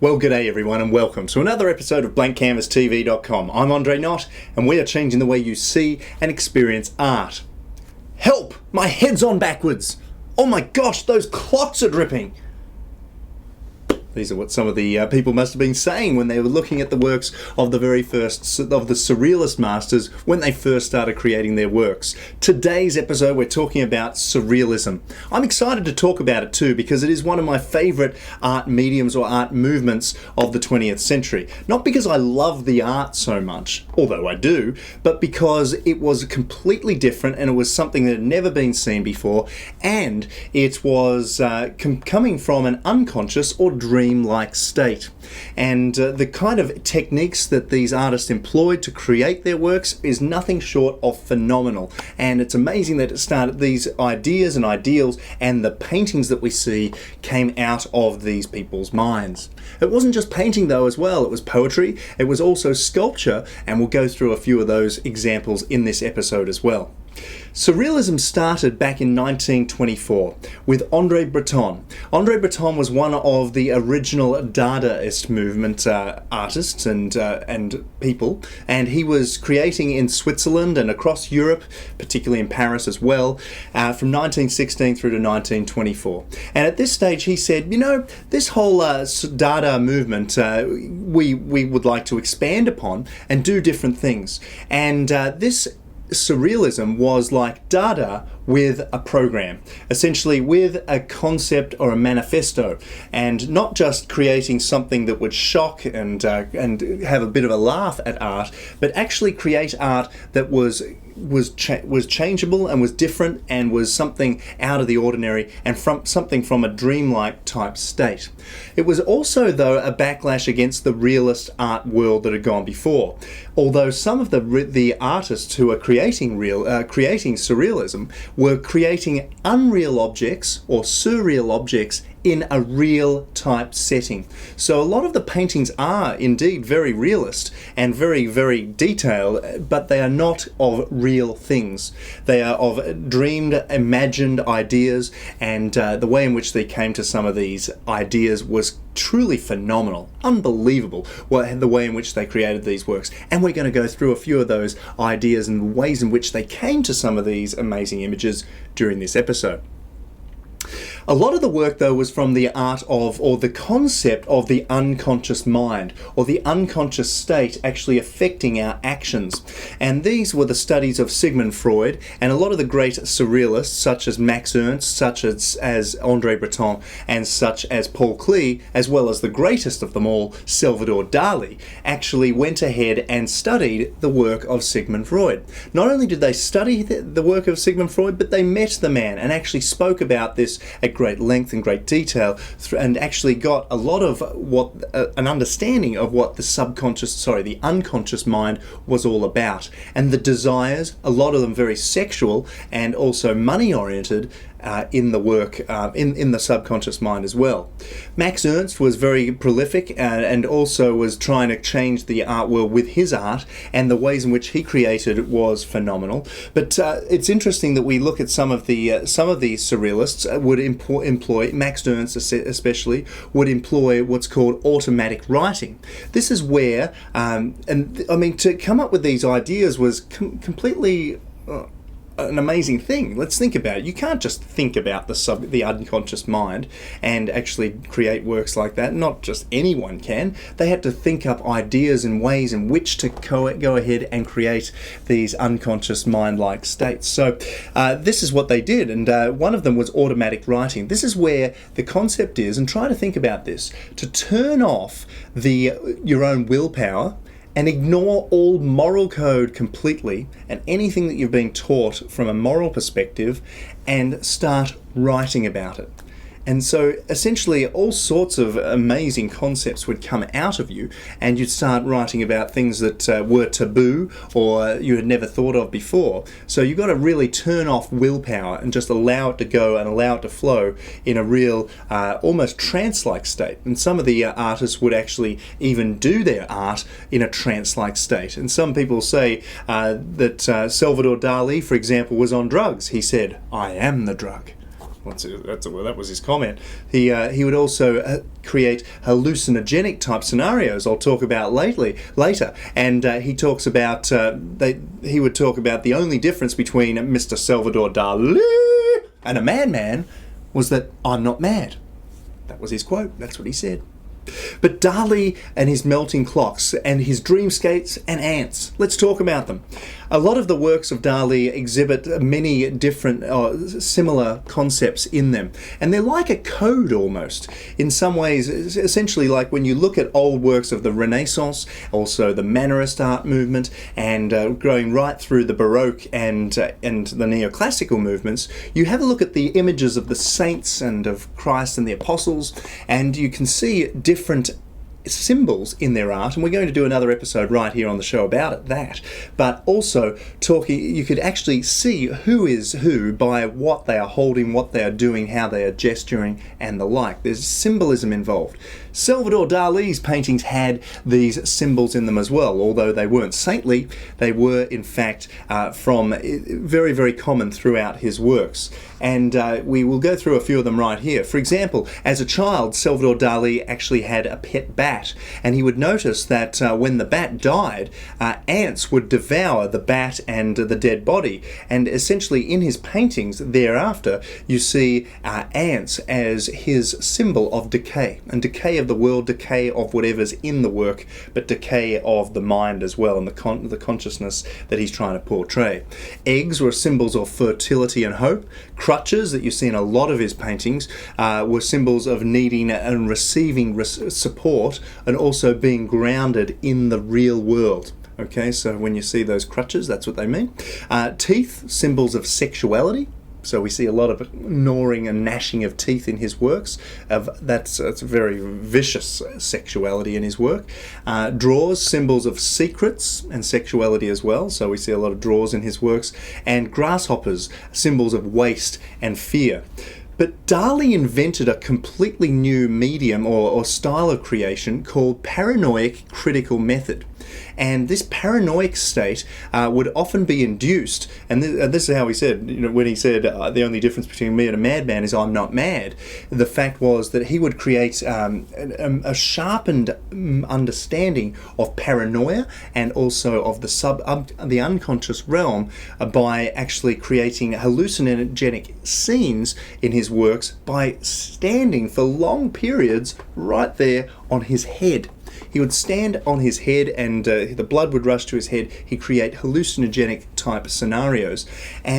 Well, g'day everyone and welcome to another episode of BlankCanvasTV.com. I'm Andre Knott and we are changing the way you see and experience art. Help! My head's on backwards! Oh my gosh, those clots are dripping! These are what some of the people must have been saying when they were looking at the works of the very first of the Surrealist masters when they first started creating their works. Today's episode we're talking about Surrealism. I'm excited to talk about it too because it is one of my favourite art mediums or art movements of the 20th century. Not because I love the art so much, although I do, but because it was completely different and it was something that had never been seen before, and it was coming from an unconscious or dream-like state. And the kind of techniques that these artists employed to create their works is nothing short of phenomenal. And it's amazing that it started, these ideas and ideals and the paintings that we see came out of these people's minds. It wasn't just painting though as well, it was poetry, it was also sculpture, and we'll go through a few of those examples in this episode as well. Surrealism started back in 1924 with André Breton. André Breton was one of the original Dadaist movement artists and people, and he was creating in Switzerland and across Europe, particularly in Paris as well, from 1916 through to 1924. And at this stage he said, you know, this whole Dada movement we would like to expand upon and do different things. And this Surrealism was like Dada with a program, essentially with a concept or a manifesto, and not just creating something that would shock and have a bit of a laugh at art, but actually create art that was changeable and was different and was something out of the ordinary and from a dreamlike type state. It was also, though, a backlash against the realist art world that had gone before. Although some of the artists who are creating surrealism were creating unreal objects or surreal objects in a real type setting. So a lot of the paintings are indeed very realist and very, very detailed, but they are not of real things. They are of dreamed, imagined ideas, and the way in which they came to some of these ideas was truly phenomenal, unbelievable, the way in which they created these works. And we're going to go through a few of those ideas and ways in which they came to some of these amazing images during this episode. A lot of the work, though, was from the art of, or the concept of, the unconscious mind, or the unconscious state actually affecting our actions. And these were the studies of Sigmund Freud, and a lot of the great surrealists, such as Max Ernst, such as André Breton, and such as Paul Klee, as well as the greatest of them all, Salvador Dali, actually went ahead and studied the work of Sigmund Freud. Not only did they study the work of Sigmund Freud, but they met the man and actually spoke about this at great length and great detail, and actually got a lot of an understanding of what the unconscious mind was all about, and the desires, a lot of them very sexual and also money oriented, in the work, in the subconscious mind as well. Max Ernst was very prolific and also was trying to change the art world with his art, and the ways in which he created was phenomenal. But it's interesting that we look at some of these surrealists would employ, Max Ernst especially, would employ what's called automatic writing. This is where, to come up with these ideas was completely an amazing thing. Let's think about it. You can't just think about the unconscious mind and actually create works like that. Not just anyone can. They had to think up ideas and ways in which to go ahead and create these unconscious mind-like states. So this is what they did, and one of them was automatic writing. This is where the concept is, and try to think about this, to turn off your own willpower and ignore all moral code completely and anything that you've been taught from a moral perspective, and start writing about it. And so essentially all sorts of amazing concepts would come out of you, and you'd start writing about things that were taboo or you had never thought of before. So you've got to really turn off willpower and just allow it to go and allow it to flow in a real almost trance-like state. And some of the artists would actually even do their art in a trance-like state. And some people say that Salvador Dali, for example, was on drugs. He said, "I am the drug." that was his comment. He would also create hallucinogenic type scenarios. I'll talk about later. And he talks about he would talk about the only difference between Mr. Salvador Dali and a madman was that I'm not mad. That was his quote. That's what he said. But Dali and his melting clocks and his dreamscapes and ants. Let's talk about them. A lot of the works of Dali exhibit many different similar concepts in them. And they're like a code almost. In some ways, essentially like when you look at old works of the Renaissance, also the Mannerist art movement, and going right through the Baroque and the neoclassical movements, you have a look at the images of the saints and of Christ and the apostles, and you can see different symbols in their art, and we're going to do another episode right here on the show about that. But also you could actually see who is who by what they are holding, what they are doing, how they are gesturing, and the like. There's symbolism involved. Salvador Dali's paintings had these symbols in them as well. Although they weren't saintly, they were in fact very, very common throughout his works. And we will go through a few of them right here. For example, as a child, Salvador Dali actually had a pet bat, and he would notice that when the bat died, ants would devour the bat and the dead body. And essentially in his paintings thereafter, you see ants as his symbol of decay, and decay of the world, decay of whatever's in the work, but decay of the mind as well, and the consciousness that he's trying to portray. Eggs were symbols of fertility and hope. Crutches that you see in a lot of his paintings were symbols of needing and receiving support, and also being grounded in the real world. Okay, so when you see those crutches, that's what they mean. Teeth, symbols of sexuality. So we see a lot of gnawing and gnashing of teeth in his works. That's very vicious sexuality in his work. Drawers, symbols of secrets and sexuality as well. So we see a lot of drawers in his works. And grasshoppers, symbols of waste and fear. But Dali invented a completely new medium or style of creation called paranoid critical method. And this paranoid state would often be induced, and this is how he said, when he said the only difference between me and a madman is I'm not mad. The fact was that he would create a sharpened understanding of paranoia and also of the unconscious realm by actually creating hallucinogenic scenes in his works by standing for long periods right there on his head. He would stand on his head and the blood would rush to his head. He'd create hallucinogenic type scenarios. And